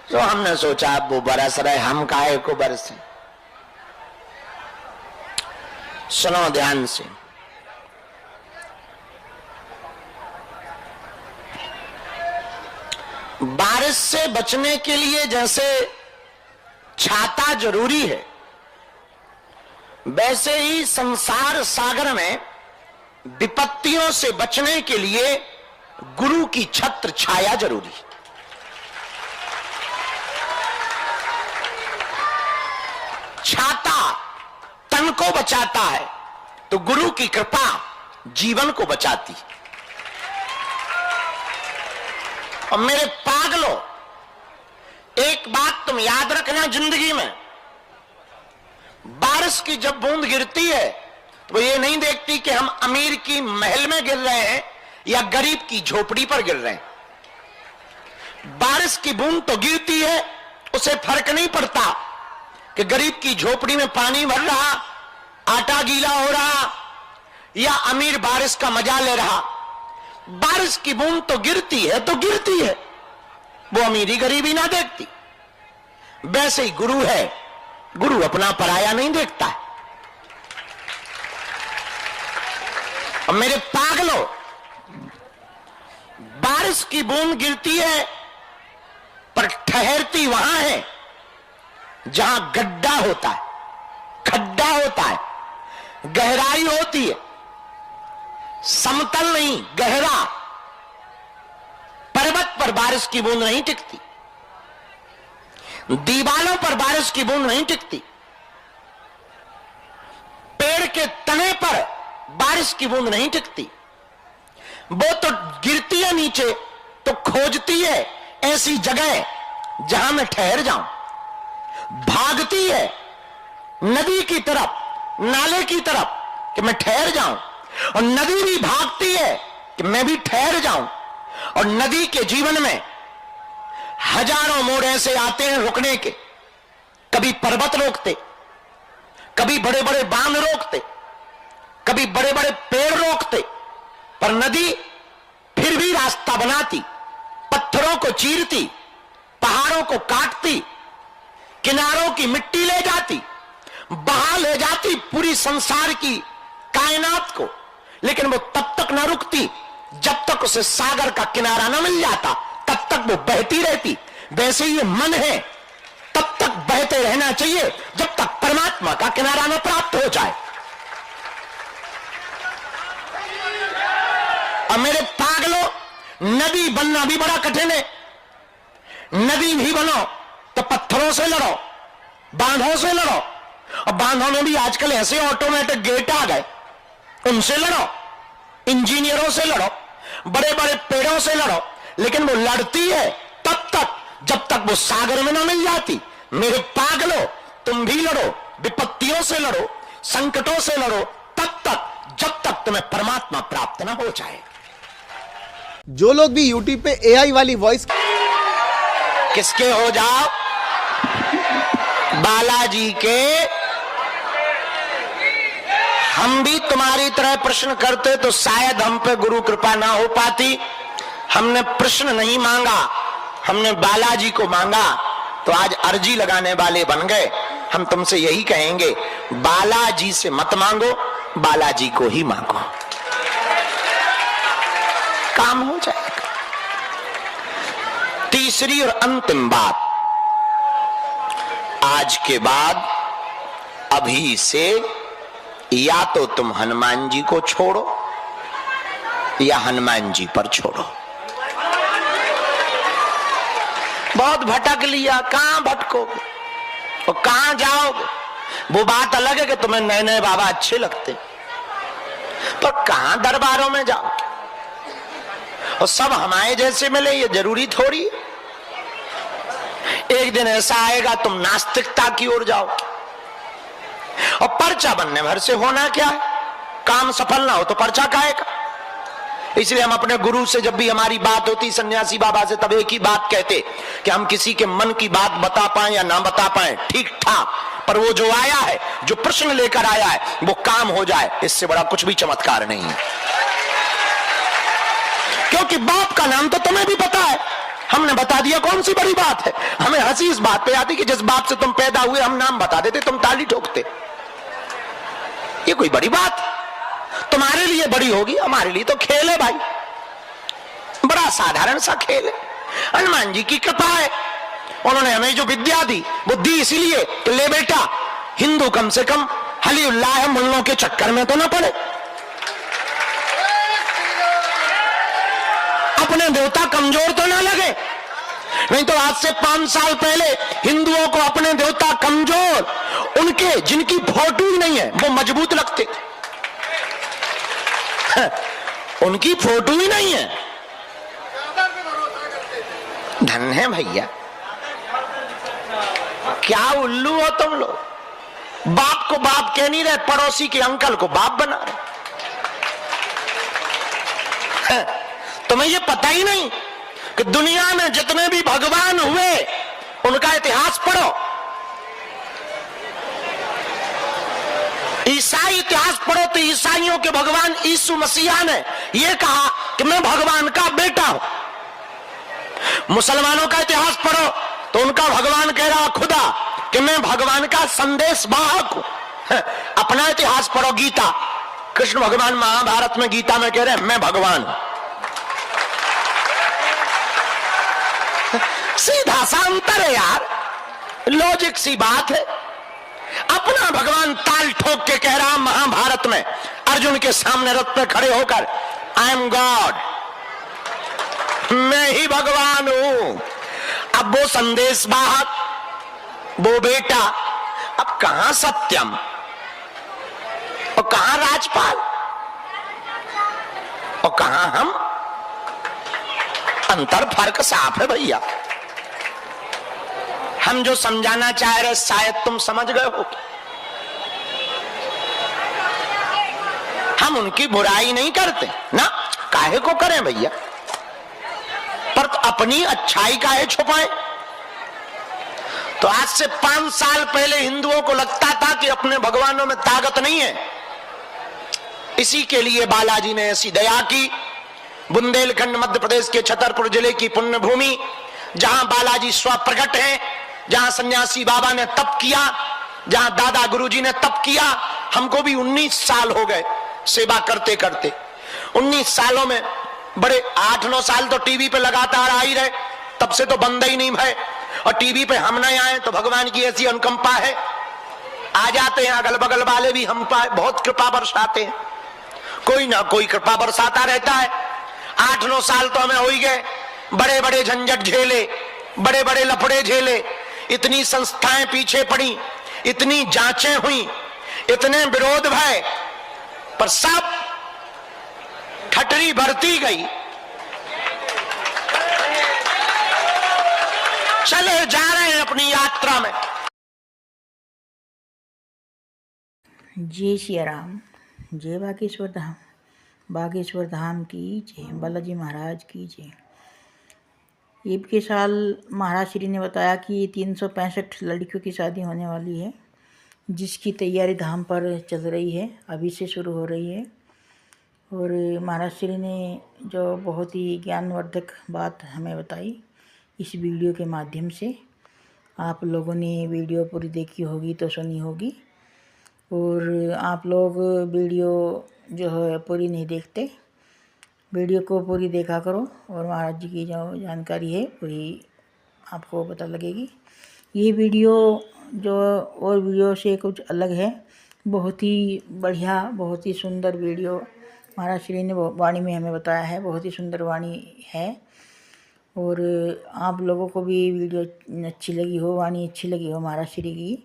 तो हमने सोचा अब वो बरस रहे, हम काहे को बरसे। सुनो ध्यान से, बारिश से बचने के लिए जैसे छाता जरूरी है, वैसे ही संसार सागर में विपत्तियों से बचने के लिए गुरु की छत्र छाया जरूरी है। छाता तन को बचाता है तो गुरु की कृपा जीवन को बचाती है। और मेरे पागलों, एक बात तुम याद रखना जिंदगी में, बारिश की जब बूंद गिरती है तो ये नहीं देखती कि हम अमीर की महल में गिर रहे हैं या गरीब की झोपड़ी पर गिर रहे हैं। बारिश की बूंद तो गिरती है, उसे फर्क नहीं पड़ता कि गरीब की झोपड़ी में पानी भर रहा, आटा गीला हो रहा या अमीर बारिश का मजा ले रहा। बारिश की बूंद तो गिरती है तो गिरती है, वो अमीरी गरीबी ना देखती। वैसे ही गुरु है, गुरु अपना पराया नहीं देखता है। और मेरे पागलों, बारिश की बूंद गिरती है पर ठहरती वहां है जहां गड्ढा होता है, खड्डा होता है, गहराई होती है। समतल नहीं, गहरा। पर्वत पर बारिश की बूंद नहीं टिकती, दीवालों पर बारिश की बूंद नहीं टिकती, पेड़ के तने पर बारिश की बूंद नहीं टिकती। वो तो गिरती है नीचे तो खोजती है ऐसी जगह जहां मैं ठहर जाऊं, भागती है नदी की तरफ, नाले की तरफ कि मैं ठहर जाऊं, और नदी भी भागती है कि मैं भी ठहर जाऊं। और नदी के जीवन में हजारों मोड़ ऐसे आते हैं रुकने के, कभी पर्वत रोकते, कभी बड़े बड़े बांध रोकते, कभी बड़े बड़े पेड़ रोकते, पर नदी फिर भी रास्ता बनाती, पत्थरों को चीरती, पहाड़ों को काटती, किनारों की मिट्टी ले जाती, बहा ले जाती पूरी संसार की कायनात को। लेकिन वो तब तक ना रुकती जब तक उसे सागर का किनारा ना मिल जाता, तब तक वो बहती रहती। वैसे ये मन है, तब तक बहते रहना चाहिए जब तक परमात्मा का किनारा ना प्राप्त हो जाए। और मेरे पागलों, नदी बनना भी बड़ा कठिन है। नदी भी बनो तो पत्थरों से लड़ो, बांधों से लड़ो, और बांधों में भी आजकल ऐसे ऑटोमेटिक गेट आ गए, उनसे लड़ो, इंजीनियरों से लड़ो, बड़े बड़े पेड़ों से लड़ो। लेकिन वो लड़ती है तब तक जब तक वो सागर में ना मिल जाती। मेरे पागलों, तुम भी लड़ो, विपत्तियों से लड़ो, संकटों से लड़ो, तब तक जब तक तुम्हें परमात्मा प्राप्त ना हो जाए। जो लोग भी यूट्यूब पे एआई वाली वॉइस किसके हो जाओ, बालाजी के। हम भी तुम्हारी तरह प्रश्न करते तो शायद हम पे गुरु कृपा ना हो पाती। हमने प्रश्न नहीं मांगा, हमने बालाजी को मांगा, तो आज अर्जी लगाने वाले बन गए। हम तुमसे यही कहेंगे, बालाजी से मत मांगो, बालाजी को ही मांगो, काम हो जाएगा। तीसरी और अंतिम बात, आज के बाद अभी से या तो तुम हनुमान जी को छोड़ो या हनुमान जी पर छोड़ो। बहुत भटक लिया, कहां भटकोगे और कहां जाओगे? वो बात अलग है कि तुम्हें नए नए बाबा अच्छे लगते, पर कहां दरबारों में जाओ और सब हमारे जैसे मिले, ये जरूरी थोड़ी है। एक दिन ऐसा आएगा तुम नास्तिकता की ओर जाओ, और पर्चा बनने भर से होना क्या है? काम सफल ना हो तो पर्चा काहे का? इसलिए हम अपने गुरु से जब भी हमारी बात होती, सन्यासी बाबा से, तब एक ही बात कहते कि हम किसी के मन की बात बता पाए या ना बता पाए, ठीक ठाक, पर वो जो आया है, जो प्रश्न लेकर आया है, वो काम हो जाए, इससे बड़ा कुछ भी चमत्कार नहीं है। क्योंकि बाप का नाम तो तुम्हें भी पता है, हमने बता दिया, कौन सी बड़ी बात है। हमें हंसी इस बात पे आती कि जिस बाप से तुम पैदा हुए हम नाम बता देते, तुम ताली ठोकते। ये कोई बड़ी बात? तुम्हारे लिए बड़ी होगी, हमारे लिए तो खेल है भाई, बड़ा साधारण सा खेल है। हनुमान जी की कृपा है, उन्होंने हमें जो विद्या दी वो दी इसीलिए कि ले बेटा, हिंदू कम से कम हली उल्लाह मुल्लों के चक्कर में तो ना पड़े, अपने देवता कमजोर तो ना लगे। नहीं तो आज से 5 साल पहले हिंदुओं को अपने देवता कमजोर, उनके जिनकी फोटो ही नहीं है वो मजबूत लगते थे। उनकी फोटो ही नहीं है, धन है भैया। क्या उल्लू हो तुम लोग, बाप को बाप कह नहीं रहे, पड़ोसी के अंकल को बाप बना रहे। तुम्हें ये पता ही नहीं कि दुनिया में जितने भी भगवान हुए उनका इतिहास पढ़ो। ईसाई इतिहास पढ़ो तो ईसाइयों के भगवान यीशु मसीहा ने यह कहा कि मैं भगवान का बेटा हूं। मुसलमानों का इतिहास पढ़ो तो उनका भगवान कह रहा खुदा कि मैं भगवान का संदेश वाहक हूं। अपना इतिहास पढ़ो, गीता, कृष्ण भगवान महाभारत में गीता में कह रहे हैं मैं भगवान हूं। सीधा सा अंतर है यार, लॉजिक सी बात है। अपना भगवान ताल ठोक के कह रहा महाभारत में अर्जुन के सामने रथ पे खड़े होकर, आई एम गॉड, मैं ही भगवान हूं। अब वो संदेश वाहक, वो बेटा, अब कहां सत्यम और कहां राजपाल और कहां हम? अंतर फर्क साफ है भैया। हम जो समझाना चाह रहे शायद तुम समझ गए हो। हम उनकी बुराई नहीं करते ना, काहे को करें भैया, पर तो अपनी अच्छाई काहे छुपाएं। तो आज से 5 साल पहले हिंदुओं को लगता था कि अपने भगवानों में ताकत नहीं है, इसी के लिए बालाजी ने ऐसी दया की। बुंदेलखंड मध्य प्रदेश के छतरपुर जिले की पुण्य भूमि, जहां बालाजी स्वप्रकट हैं, जहां सन्यासी बाबा ने तप किया, जहां दादा गुरुजी ने तप किया। हमको भी 19 साल हो गए सेवा करते करते। 19 सालों में बड़े 8-9 साल तो टीवी पे लगातार आ ही रहे, तब से तो बंद ही नहीं भय। और टीवी पे हम नहीं आए तो भगवान की ऐसी अनुकंपा है, आ जाते हैं अगल बगल वाले भी हम पर बहुत कृपा बरसाते हैं, कोई ना कोई कृपा बरसाता रहता है। 8-9 साल तो हमें हो ही गए, बड़े बड़े झंझट झेले, बड़े बड़े लफड़े झेले, इतनी संस्थाएं पीछे पड़ी, इतनी जांचें हुई, इतने विरोध भय, पर सब ठटरी भरती गई। चले जा रहे हैं अपनी यात्रा में। जय सिया राम, जय बागेश्वर धाम, बागेश्वर धाम की जय, बालाजी महाराज की जय। ईद के साल महाराज श्री ने बताया कि 365 लड़कियों की शादी होने वाली है, जिसकी तैयारी धाम पर चल रही है, अभी से शुरू हो रही है। और महाराज श्री ने जो बहुत ही ज्ञानवर्धक बात हमें बताई इस वीडियो के माध्यम से, आप लोगों ने वीडियो पूरी देखी होगी तो सुनी होगी। और आप लोग वीडियो जो है पूरी नहीं देखते, वीडियो को पूरी देखा करो और महाराज जी की जो जानकारी है पूरी आपको पता लगेगी। ये वीडियो जो और वीडियो से कुछ अलग है, बहुत ही बढ़िया, बहुत ही सुंदर वीडियो महाराज श्री ने वाणी में हमें बताया है, बहुत ही सुंदर वाणी है। और आप लोगों को भी वीडियो अच्छी लगी हो, वाणी अच्छी लगी हो महाराज श्री की,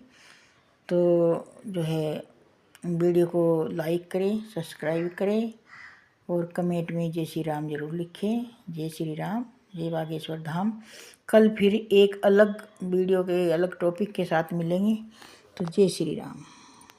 तो जो है वीडियो को लाइक करें, सब्सक्राइब करें और कमेंट में जय श्री राम जरूर लिखें। जय श्री राम, जय बागेश्वर धाम। कल फिर एक अलग वीडियो के अलग टॉपिक के साथ मिलेंगे, तो जय श्री राम।